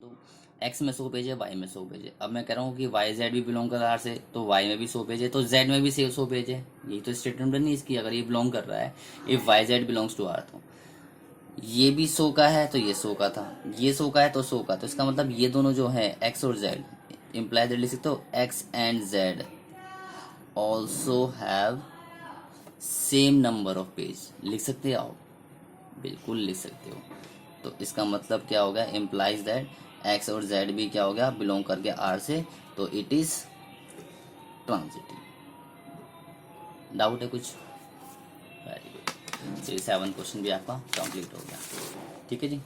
तो एक्स में 100 पेज है, वाई में 100 पेज है। अब मैं कह रहा हूँ कि वाई जेड भी बिलोंग कर रहा है आर से, तो वाई में भी 100 पेज है, तो जेड में भी 100 पेज है। यही तो स्टेटमेंट बनी इसकी, अगर ये बिलोंग कर रहा है, if Y Z belongs to R, तो ये भी 100 का है तो ये 100 का था, ये 100 का है तो 100 का, तो इसका मतलब ये दोनों जो है एक्स और जेड, इम्प्लाई दैट लिख सकते हो x and Z also have same number of page. लिख सकते हो आप, बिल्कुल लिख सकते हो। तो इसका मतलब क्या हो गया, इम्प्लाइज दैट एक्स और जेड भी क्या हो गया, बिलोंग करके आर से, तो इट इज ट्रांजिटिव। डाउट है कुछ? Very good. चलिए 7 क्वेश्चन भी आपका कंप्लीट हो गया। ठीक है जी,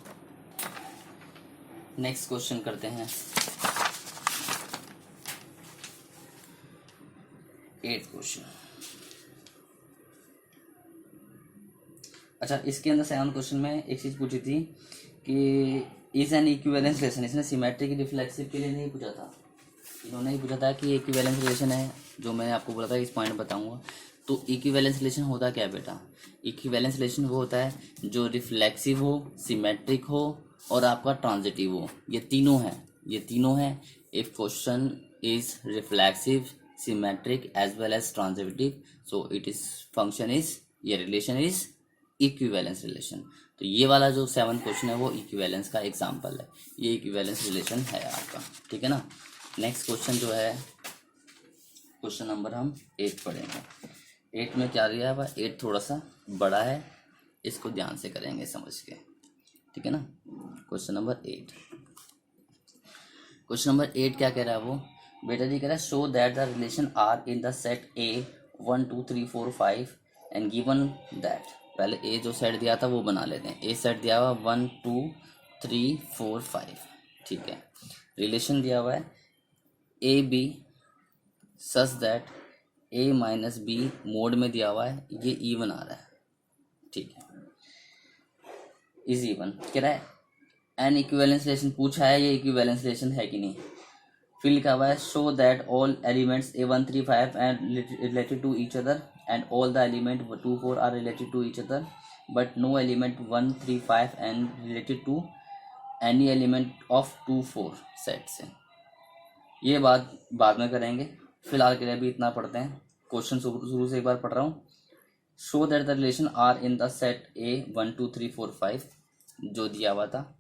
नेक्स्ट क्वेश्चन करते हैं। 8 क्वेश्चन। अच्छा, इसके अंदर 7 क्वेश्चन में एक चीज पूछी थी कि इज एन इक्विवेलेंस रिलेशन, इसने सिमेट्रिक रिफ्लेक्सिव के लिए नहीं पूछा था, इन्होंने ही पूछा था कि इक्विवेलेंस रिलेशन है, जो मैंने आपको बोला था इस पॉइंट बताऊंगा। तो इक्विवेलेंस रिलेशन होता क्या है बेटा? इक्विवेलेंस रिलेशन वो होता है जो रिफ्लेक्सिव हो, सिमेट्रिक हो और आपका ट्रांजिटिव हो। ये तीनों हैं, ये तीनों हैं। If question is reflexive, symmetric as well as transitive, so it is function is, ये रिलेशन इज इक्विवेलेंस रिलेशन। तो ये वाला जो 7 क्वेश्चन है वो इक्विवेलेंस का एग्जाम्पल है, ये इक्विवेलेंस रिलेशन है आपका। ठीक है ना। नेक्स्ट क्वेश्चन जो है, क्वेश्चन नंबर हम 8 पढ़ेंगे। 8 में क्या दिया है भाई, 8 थोड़ा सा बड़ा है, इसको ध्यान से करेंगे समझ के। ठीक है ना। क्वेश्चन नंबर 8, क्वेश्चन नंबर 8 क्या कह रहा है वो बेटा जी, कह रहा है show that the relation R in the set A 1 2 3 4 5 and given that. पहले ए जो सेट दिया था वो बना लेते हैं। ए सेट दिया हुआ 1 2 3 4 5, ठीक है। रिलेशन दिया हुआ है A B such that A minus B mod में दिया हुआ है, ये इवन आ रहा है, ठीक है, इज इवन। कह रहा है एन इक्विवेलेंस रिलेशन पूछा है, ये इक्विवेलेंस रिलेशन है कि नहीं। फिर लिखा हुआ है show that all elements A 1 3 5 and related to each other and all the element 2 4 are related to each other but no element 1 3 5 and related to any element of 2 4 set से। ये बात बाद में करेंगे, फिलहाल के लिए अभी इतना पढ़ते हैं। क्वेश्चन शुरू से एक बार पढ़ रहा हूँ। Show that the relation R in the set A 1 2 3 4 5 जो दिया हुआ था,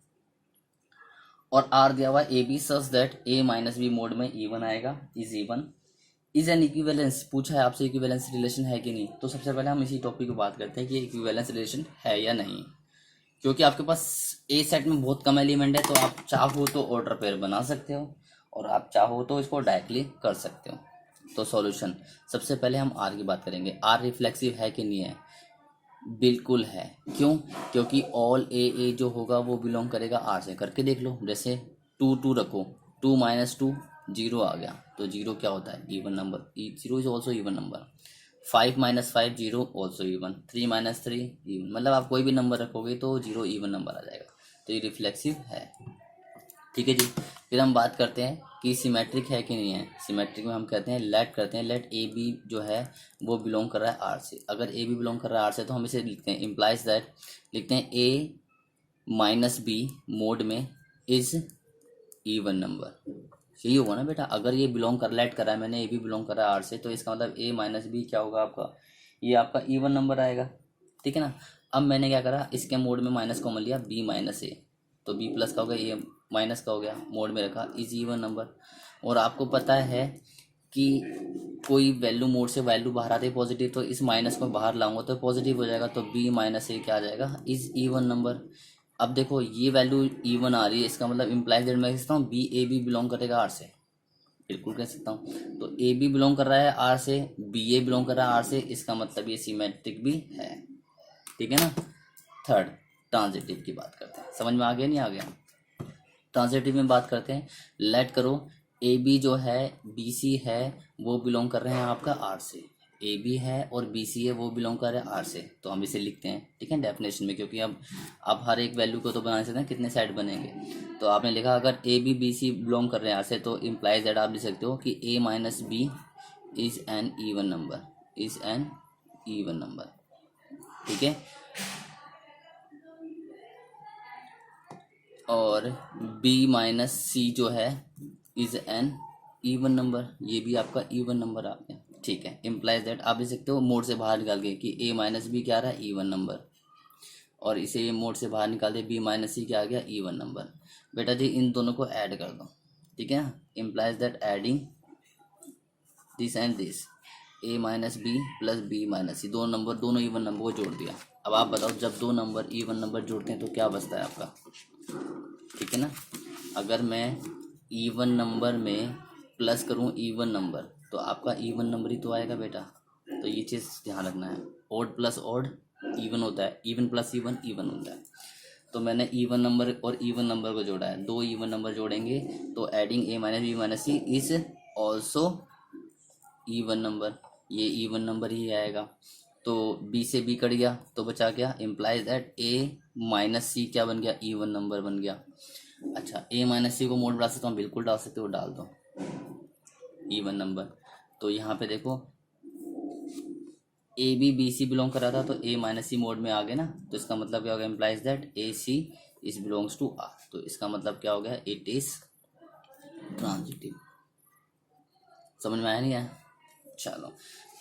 और आर दिया हुआ A B such that A minus B mod में इवन आएगा, is even. Is an equivalence पूछा है आपसे, इक्विवेलेंस रिलेशन है कि नहीं। तो सबसे पहले हम इसी टॉपिक को बात करते हैं कि इक्विवेलेंस रिलेशन है या नहीं। क्योंकि आपके पास ए सेट में बहुत कम एलिमेंट है, तो आप चाहो तो ऑर्डर पेयर बना सकते हो और आप चाहो तो इसको डायरेक्टली कर सकते हो। तो सॉल्यूशन, सबसे पहले हम आर की बात करेंगे। आर रिफ्लेक्सिव है कि नहीं है? बिल्कुल है। क्यों? क्योंकि ऑल ए जो होगा वो बिलोंग करेगा आर से। करके देख लो, जैसे 2 2 रखो, 2 माइनस 2 जीरो आ गया, तो जीरो क्या होता है, even number, zero is also even number. 5 minus 5 zero also even, 3 minus 3 even, मतलब आप कोई भी नंबर रखोगे तो जीरो इवन नंबर आ जाएगा, तो ये रिफ्लेक्सिव है। ठीक है जी। फिर हम बात करते हैं कि सिमेट्रिक है कि नहीं है। सिमेट्रिक में हम कहते हैं लेट करते हैं, लेट ए बी जो है वो बिलोंग कर रहा है आर से। अगर ए बी बिलोंग कर रहा है आर से तो हम इसे लिखते हैं, इम्प्लाइज दैट लिखते हैं ए माइनस बी मोड में इज इवन नंबर। यही होगा ना बेटा, अगर ये बिलोंग कर, लेट करा है मैंने, ए बी बिलोंग कर रहा है आर से, तो इसका मतलब ए माइनस बी क्या होगा आपका, ये आपका इवन नंबर आएगा। ठीक है ना। अब मैंने क्या करा, इसके मोड में माइनस कॉमन लिया, बी माइनस ए, तो बी प्लस का हो गया, ए माइनस का हो गया, मोड में रखा, इज इवन नंबर। और आपको पता है कि कोई वैल्यू मोड से वैल्यू बाहर आती है पॉजिटिव, तो इस माइनस को बाहर लाऊंगा तो पॉजिटिव हो जाएगा, तो बी माइनस ए क्या आ जाएगा, इज इवन नंबर। अब देखो ये वैल्यू इवन आ रही है, इसका मतलब इम्प्लाइज दैट मैं कह सकता हूँ बी ए बी बिलोंग करेगा आर से, बिल्कुल कह सकता हूँ। तो ए बी बिलोंग कर रहा है आर से, बी ए बिलोंग कर रहा है आर से, इसका मतलब ये सिमेट्रिक भी है। ठीक है ना। थर्ड, ट्रांजिटिव की बात करते हैं, समझ में आ गया नहीं आ गया। ट्रांजिटिव में बात करते हैं, लेट करो ए बी जो है बी सी है वो बिलोंग कर रहे हैं आपका आर से, ए बी है और बी सी है वो बिलोंग कर रहे हैं आर से, तो हम इसे लिखते हैं। ठीक है, डेफिनेशन में, क्योंकि अब हर एक वैल्यू को तो बना सकते हैं कितने सेट बनेंगे। तो आपने लिखा अगर A B B C belong कर रहे हैं आर से, तो इम्प्लाइज दैट आप लिख सकते हो कि a minus B is an even number, is an even number. ठीक है। और बी माइनस सी जो है इज एन इवन नंबर, ये भी आपका इवन नंबर आ गया। ठीक है, इम्प्लाइज दैट आप लिख सकते हो मोड से बाहर निकाल के कि ए माइनस बी क्या रहा है, इवन नंबर, और इसे ये मोड से बाहर निकाल दे बी माइनस सी क्या आ गया, इवन नंबर। बेटा जी इन दोनों को ऐड कर दो, ठीक है ना, implies that adding this and this a minus B plus b minus c, दोनों नंबर दोनों इवन नंबर को जोड़ दिया। अब आप बताओ जब दो नंबर इवन नंबर जोड़ते हैं तो क्या बचता है आपका, ठीक है ना। अगर मैं इवन नंबर में प्लस करूँ इवन नंबर तो आपका इवन नंबर ही तो आएगा बेटा, तो ये चीज़ ध्यान रखना है। ऑड प्लस ऑड इवन होता है, इवन प्लस इवन इवन होता है। तो मैंने इवन नंबर और इवन नंबर को जोड़ा है, दो इवन नंबर जोड़ेंगे तो adding A minus B minus C is also even number, ये इवन नंबर ही आएगा। तो बी से बी कट गया तो बचा क्या, इम्प्लाइज दैट ए माइनस सी क्या बन गया, इवन नंबर बन गया। अच्छा ए माइनस सी को मोड डाल सकता हूँ, बिल्कुल डाल सकते हो, डाल दो इवन नंबर। तो यहाँ पे देखो ए बी सी बिलोंग कर रहा था तो ए माइनस सी मोड में आ गए ना, तो इसका मतलब क्या हो गया, implies that A C is belongs to R, तो इसका मतलब क्या हो गया, इट इज ट्रांजिटिव। समझ में आया नहीं आया, चलो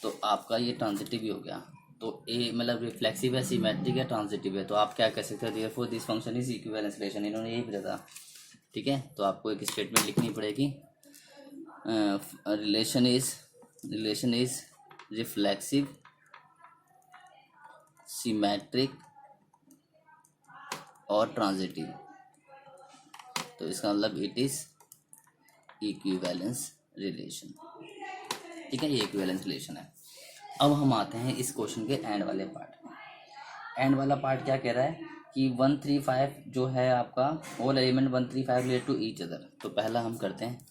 तो आपका ये ट्रांजिटिव ही हो गया। तो ए मतलब रिफ्लेक्सिव है, सिमेट्रिक है, ट्रांजिटिव है, तो आप क्या कह सकते हो, therefore this function is equivalence relation, इन्होंने यही बताया था। ठीक है, तो आपको एक स्टेटमेंट लिखनी पड़ेगी, रिलेशन इज रिफ्लेक्सिव सिमेट्रिक और ट्रांजिटिव, तो इसका मतलब इट इज इक्विवेलेंस रिलेशन। ठीक है, ये इक्विवेलेंस रिलेशन है। अब हम आते हैं इस क्वेश्चन के एंड वाले पार्ट में। एंड वाला पार्ट क्या कह रहा है कि 135 जो है आपका all element 135 relate to each other. तो पहला हम करते हैं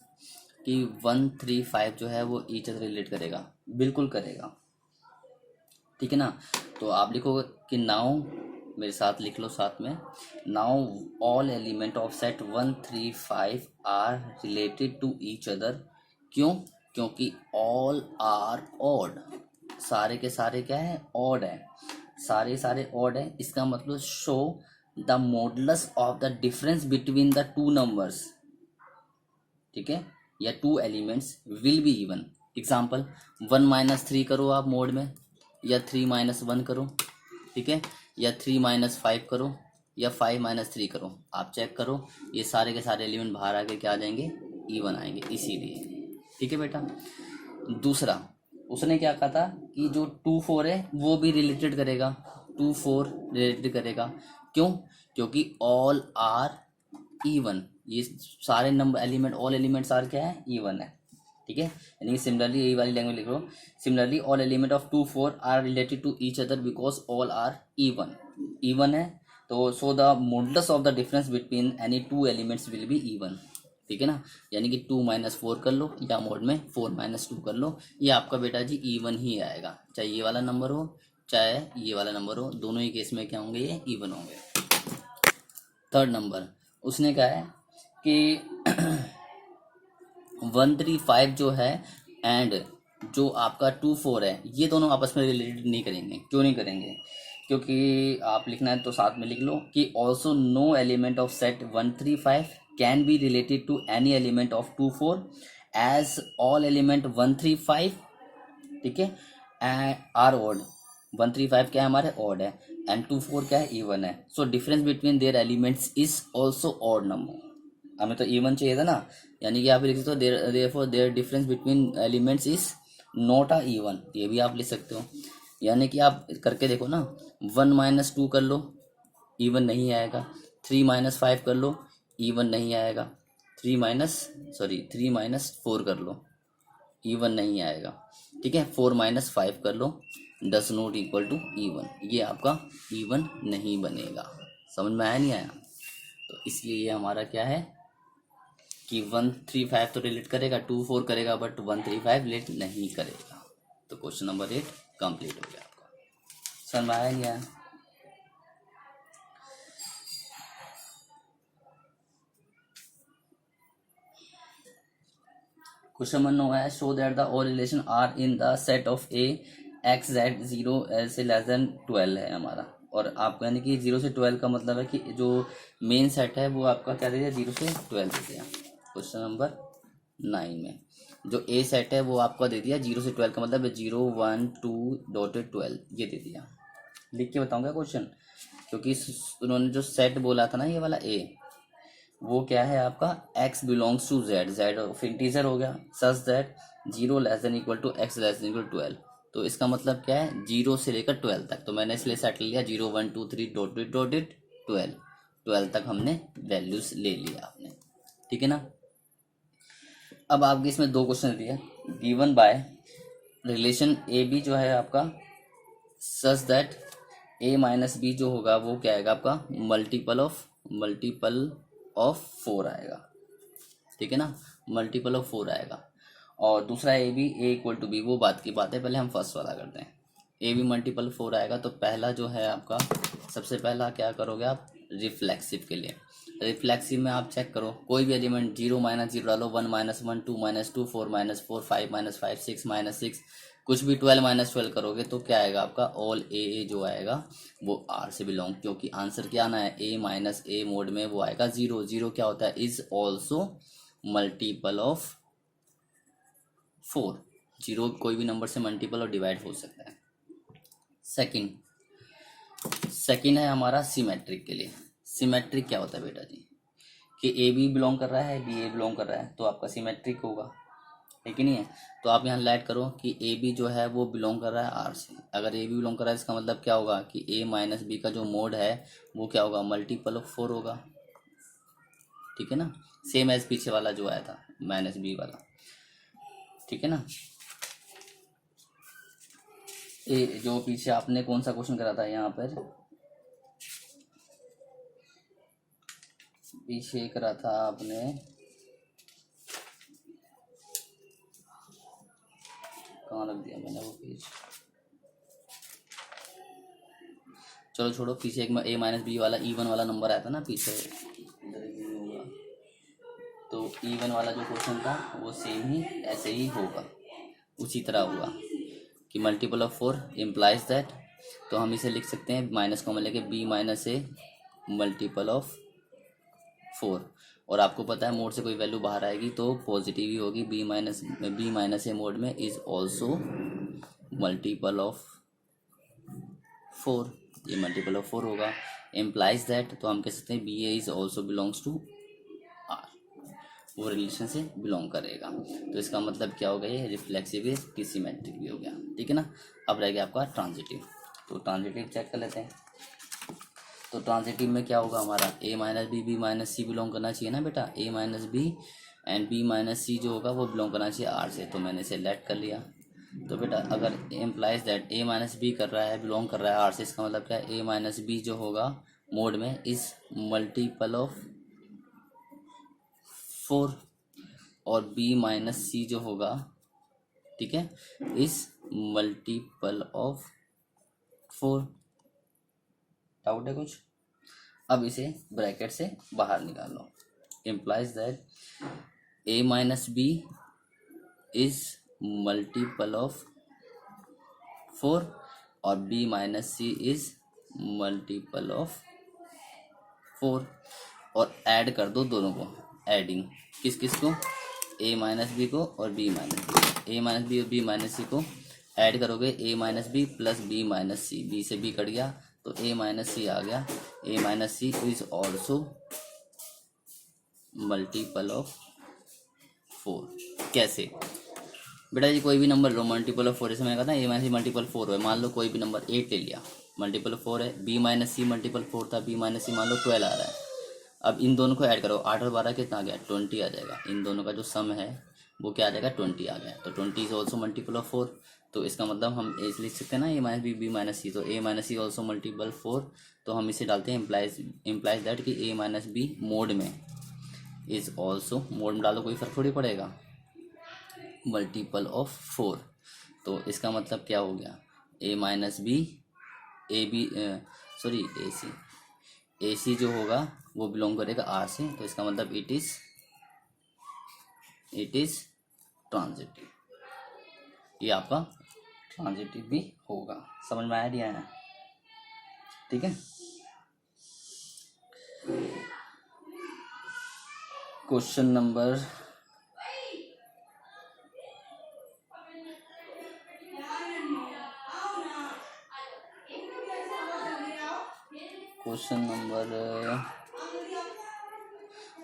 कि 135 जो है वो ईच अदर रिलेट करेगा, बिल्कुल करेगा, ठीक है ना। तो आप लिखोगे कि नाउ, मेरे साथ लिख लो साथ में, now all element of set 135 are related to each other. क्यों, क्योंकि ऑल आर ऑड, सारे के सारे क्या है, ऑड है, सारे सारे ऑड है। इसका मतलब show the modulus of the difference between the two numbers, ठीक है, या to elements will be even. Example 1 minus 3 करो आप मोड में, या 3 माइनस 1 करो, ठीक है, या 3 माइनस 5 करो, या 5 माइनस 3 करो, आप चेक करो ये सारे के सारे एलिमेंट बाहर आके क्या आ जाएंगे, इवन आएंगे, इसीलिए। ठीक है बेटा। दूसरा उसने क्या कहा था कि जो 2 4 है वो भी रिलेटेड करेगा, 2 4 रिलेटेड करेगा। क्यों, क्योंकि ऑल आर इवन, ये सारे number element all elements are क्या है, इवन है, ठीक है। यानी कि सिमिलरली यही वाली लैंग्वेज लिख लो, similarly all element of 2 4 are related to each other because all are even, even है, तो so the modulus of the difference between any two elements will be even, ठीक है ना। यानी कि 2 माइनस 4 कर लो या मोड में 4 माइनस 2 कर लो, ये आपका बेटा जी इवन ही आएगा, चाहे ये वाला नंबर हो चाहे ये वाला नंबर हो, दोनों ही केस में क्या होंगे, ये इवन होंगे। थर्ड नंबर उसने कहा है कि 135 जो है एंड जो आपका 2 4 है ये दोनों आपस में रिलेटेड नहीं करेंगे। क्यों नहीं करेंगे, क्योंकि आप लिखना है तो साथ में लिख लो कि also no element of set 135 can be related to any element of 2 4 as all element 135, ठीक है, आर ऑड, 135 क्या है हमारे ऑड है, एंड 2 4 क्या है, इवन है। So difference between their elements is also odd number, हमें तो इवन चाहिए था ना, यानी कि आप लिख सकते हो therefore their difference between elements is not a even, ये भी आप लिख सकते हो। यानी कि आप करके देखो ना, 1 माइनस 2 कर लो, इवन नहीं आएगा, 3 माइनस 5 कर लो, इवन नहीं आएगा, 3 माइनस 4 कर लो, इवन नहीं आएगा, ठीक है, 4 माइनस 5 कर लो, does not equal to even, ये आपका इवन नहीं बनेगा। समझ में आया नहीं आया, तो इसलिए ये हमारा क्या है कि 135 तो रिलेट करेगा, 2 4 करेगा, बट 135 रिलेट नहीं करेगा। तो क्वेश्चन नंबर 8 कंप्लीट हो गया आपका। समझ में आया नहीं आया। क्वेश्चन नंबर 9 है, show that the all relation R in the set of A X Z 0 से लेस देन 12 है हमारा, और आपको यानी कि 0 से 12 का मतलब है कि जो मेन सेट है वो आपका क्या दे दिया, 0 से 12 दे दिया। क्वेश्चन नंबर 9 में जो ए सेट है वो आपको दे दिया 0 से 12 का मतलब 0 1 2 12 ये दे दिया। लिख के बताऊंगा क्वेश्चन, क्योंकि उन्होंने जो सेट बोला था ना ये वाला ए, वो क्या है आपका x belongs to z, z of integer हो गया, सच दैट 0 <= x <= 12। तो इसका मतलब क्या है 0 से लेकर 12 तक। तो मैंने इसलिए सेट ले लिया 0 1 2 3 12 12 तक हमने वैल्यूज ले लिया आपने, ठीक है ना। अब आपके इसमें दो क्वेश्चन दिया, given by relation A B जो है आपका such that a minus B जो होगा वो क्या आएगा आपका मल्टीपल ऑफ 4 आएगा, ठीक है ना, मल्टीपल ऑफ 4 आएगा। और दूसरा ए बी a=b, वो बात की बात है, पहले हम फर्स्ट वाला करते हैं। ए बी मल्टीपल 4 आएगा तो पहला जो है आपका, सबसे पहला क्या करोगे आप रिफ्लेक्सिव के लिए। रिफ्लेक्सिव में आप चेक करो कोई भी एलिमेंट 0 - 0 डालो, 1 - 1 2 - 2 4 - 4 5 - 5 6 - 6 कुछ भी 12 - 12 करोगे तो क्या आएगा आपका ऑल ए जो आएगा वो आर से बिलोंग, क्योंकि आंसर क्या आना है ए माइनस ए मोड में वो आएगा 0। 0 क्या होता है इज ऑल्सो मल्टीपल ऑफ 4। 0 कोई भी नंबर से मल्टीपल और डिवाइड हो सकता है। सेकंड है हमारा सिमेट्रिक के लिए। सिमेट्रिक क्या होता है बेटा जी, कि ए बी बिलोंग कर रहा है, बी ए बिलोंग कर रहा है, तो आपका सिमेट्रिक होगा, है कि नहीं है। तो आप यहाँ लाइट करो कि ए बी जो है वो बिलोंग कर रहा है आर से। अगर ए बी बिलोंग कर रहा है इसका मतलब क्या होगा कि ए माइनस बी का जो मोड है वो क्या होगा मल्टीपल ऑफ 4 होगा, ठीक है ना, सेम एज पीछे वाला जो आया था माइनस बी वाला, ठीक है ना। ए जो पीछे आपने कौन सा क्वेश्चन करा था यहाँ पर, पीछे करा था आपने, कहाँ रख दिया मैंने वो पेज, चलो छोड़ो, पीछे एक ए माइनस बी वाला E1 वाला नंबर आया था ना पीछे, इधर एक होगा। तो E1 वाला जो क्वेश्चन था वो सेम ही ऐसे ही होगा, उसी तरह होगा कि मल्टीपल ऑफ 4 इम्प्लाइज दैट। तो हम इसे लिख सकते हैं माइनस कॉमन लेके b minus A multiple of 4। और आपको पता है मोड से कोई वैल्यू बाहर आएगी तो पॉजिटिव ही होगी, b माइनस ए मोड में इज ऑल्सो मल्टीपल ऑफ 4, ये मल्टीपल ऑफ 4 होगा। इम्प्लाइज दैट तो हम कह सकते हैं B A is also belongs to R, वो रिलेशन से बिलोंग करेगा। तो इसका मतलब क्या हो गया ये रिफ्लेक्सिव है कि सिमेट्रिक भी हो गया, ठीक है ना। अब रह गया आपका ट्रांजिटिव, तो ट्रांजिटिव चेक कर लेते हैं। तो ट्रांजिटिव में क्या होगा हमारा A minus B minus C belong करना चाहिए ना बेटा, A minus B and B minus C जो होगा वो बिलोंग करना चाहिए आर से, तो मैंने इसे लेट कर लिया। तो बेटा अगर implies that A minus B कर रहा है बिलोंग कर रहा है आर से, इसका मतलब क्या है ए माइनस बी जो होगा मोड में इज मल्टीपल ऑफ 4 और बी माइनस सी जो होगा, ठीक है, इज मल्टीपल ऑफ 4। डाउट है कुछ? अब इसे ब्रैकेट से बाहर निकाल लो, implies that A minus B is multiple of 4 और b minus C is multiple of 4। और ऐड कर दो दोनों को, एडिंग किस किस को, a माइनस बी को और b minus B, a minus B और b माइनस सी को ऐड करोगे, a minus B plus b minus C, b से b कट गया तो a माइनस सी आ गया, a minus C is also multiple of 4। कैसे बेटा जी, कोई भी नंबर लो मल्टीपल ऑफ 4, जैसे मैंने कहा था ए माइनस सी मल्टीपल 4 है, मान लो कोई भी नंबर 8 ले लिया, मल्टीपल 4 है, b माइनस सी मल्टीपल 4 था, b माइनस सी मान लो 12 आ रहा है। अब इन दोनों को ऐड करो, 8 और 12 कितना आ गया 20 आ जाएगा, इन दोनों का जो सम है वो क्या आ जाएगा 20 आ गया, तो 20 इज ऑल्सो मल्टीपल ऑफ 4। तो इसका मतलब हम ऐसे लिख सकते हैं ना ए माइनस बी माइनस सी, तो ए माइनस सी ऑल्सो मल्टीपल 4, तो हम इसे डालते हैं इम्प्लाइज दैट कि ए माइनस बी मोड में इज ऑल्सो, मोड में डालो कोई फर्क थोड़ी पड़ेगा, मल्टीपल ऑफ 4। तो इसका मतलब क्या हो गया A minus B A B sorry A C जो होगा वो बिलोंग करेगा आर से, तो इसका मतलब इट इज ट्रांजिटिव, ये आपका ट्रांजिटिव भी होगा। समझ में आया नहीं आया? ठीक है। क्वेश्चन नंबर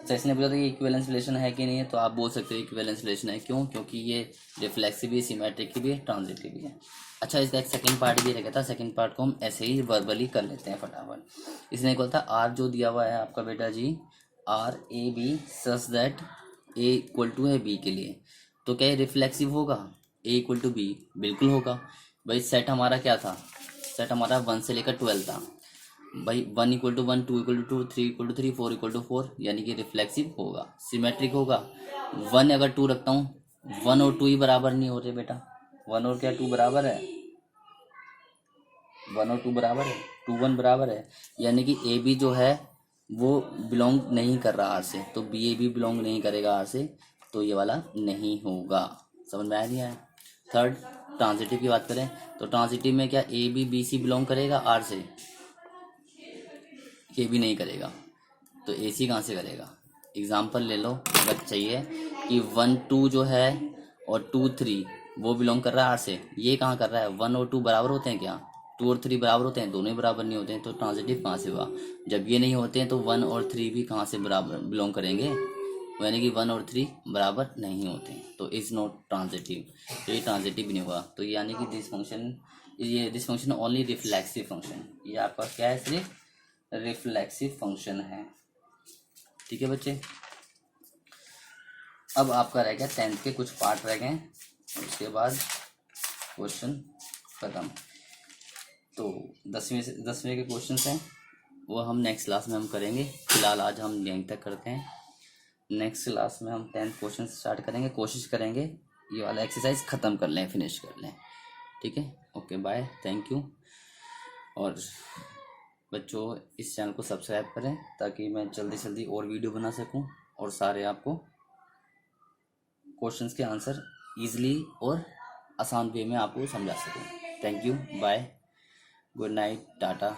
अच्छा, इसने पूछा था कि इक्विवेलेंस रिलेशन है कि नहीं है, तो आप बोल सकते हो इक्विवेलेंस रिलेशन है। क्यों? क्योंकि ये रिफ्लेक्सिव भी, सिमेट्रिक भी है, ट्रांजिटिव भी है। अच्छा, इसका एक सेकंड पार्ट भी रह था। सेकंड पार्ट को हम ऐसे ही वर्बली कर लेते हैं फटाफट। इसने बोला था आर जो दिया हुआ है आपका बेटा जी, R A B such that A equal to है बी के लिए, तो क्या ये रिफ्लेक्सिव होगा? ए इक्वल टू बी बिल्कुल होगा भाई। सेट हमारा क्या था? सेट हमारा 1 से लेकर 12 था भाई। 1 equal to 1, 2 equal to 2, 3 equal to 3, 4 equal to 4, यानी कि रिफ्लेक्सिव होगा, सिमेट्रिक होगा। 1 अगर 2 रखता हूँ, 1 और 2 ही बराबर नहीं होते बेटा। 1 और क्या 2 बराबर है? 1 और 2 बराबर है, 2 1 बराबर है, यानी कि ए बी जो है वो बिलोंग नहीं कर रहा आर से, तो बी ए भी बिलोंग नहीं करेगा आर से, तो ये वाला नहीं होगा। समझ में आ रही है? थर्ड, ट्रांजिटिव की बात करें तो ट्रांजिटिव में क्या A B B C belong करेगा आर से? ये भी नहीं करेगा, तो ए सी कहाँ से करेगा? एग्जाम्पल ले लो अगर चाहिए कि 1 2 जो है और 2 3 वो बिलोंग कर रहा है आर से, ये कहाँ कर रहा है? 1 और 2 बराबर होते हैं क्या? 2 और 3 बराबर होते हैं? दोनों ही बराबर नहीं होते हैं, तो ट्रांजिटिव कहाँ से हुआ? जब ये नहीं होते हैं तो 1 और 3 भी कहाँ से बराबर बिलोंग करेंगे? यानी कि 1 और 3 बराबर नहीं होते हैं, तो इज नॉट ट्रांजिटिव, तो ये ट्रांजिटिव नहीं हुआ। तो यानी कि this function only reflexive function, ये आपका क्या है? सिर्फ रिफ्लेक्सिव फंक्शन है। ठीक है बच्चे, अब आपका रह गया 10th के कुछ पार्ट रह गए, उसके बाद क्वेश्चन खत्म। तो 10वीं के क्वेश्चन हैं वो हम नेक्स्ट क्लास में हम करेंगे। फिलहाल आज हम यहीं तक करते हैं, नेक्स्ट क्लास में हम 10th क्वेश्चन स्टार्ट करेंगे। कोशिश करेंगे ये वाला एक्सरसाइज ख़त्म कर लें, फिनिश कर लें। ठीक है, ओके बाय, थैंक यू। और बच्चों इस चैनल को सब्सक्राइब करें ताकि मैं जल्दी जल्दी और वीडियो बना सकूं और सारे आपको क्वेश्चंस के आंसर इजीली और आसान वे में आपको समझा सकूं। Thank you, bye, good night, Tata.